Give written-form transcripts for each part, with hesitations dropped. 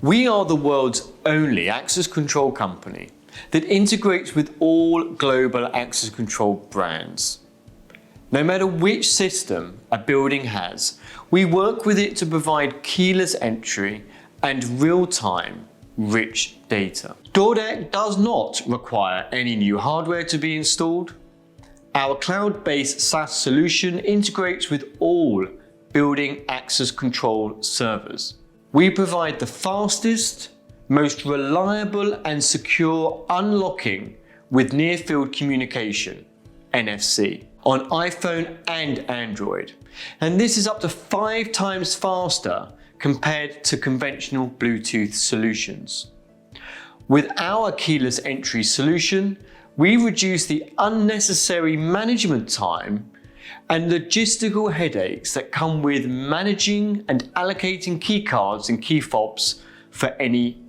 We are the world's only access control company that integrates with all global access control brands. No matter which system a building has, we work with it to provide keyless entry and real-time, rich data. Doordeck does not require any new hardware to be installed. Our cloud-based SaaS solution integrates with all building access control servers. We provide the fastest, most reliable and secure unlocking with near-field communication, NFC, on iPhone and Android. And this is up to 5 times faster compared to conventional Bluetooth solutions. With our keyless entry solution, we reduce the unnecessary management time and logistical headaches that come with managing and allocating keycards and key fobs for any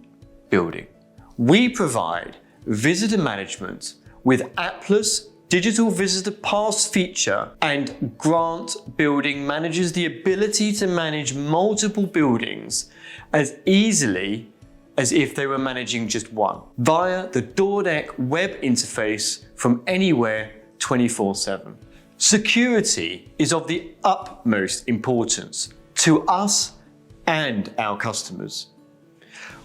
building. We provide visitor management with Atlas Digital Visitor Pass feature, and Grant Building manages the ability to manage multiple buildings as easily as if they were managing just one via the Doordeck web interface from anywhere 24/7. Security is of the utmost importance to us and our customers.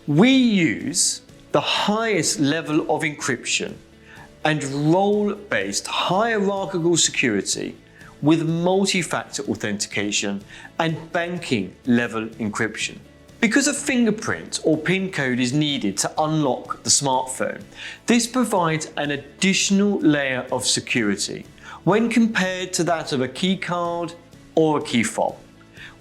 We use the highest level of encryption and role-based hierarchical security with multi-factor authentication and banking-level encryption. Because a fingerprint or PIN code is needed to unlock the smartphone, this provides an additional layer of security when compared to that of a key card or a key fob,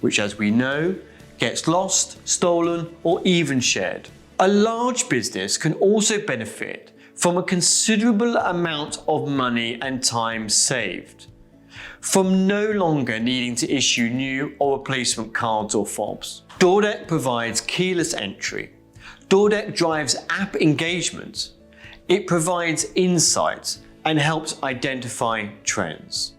which, as we know, gets lost, stolen, or even shared. A large business can also benefit from a considerable amount of money and time saved, from no longer needing to issue new or replacement cards or fobs. Doordeck provides keyless entry. Doordeck drives app engagement. It provides insights and helps identify trends.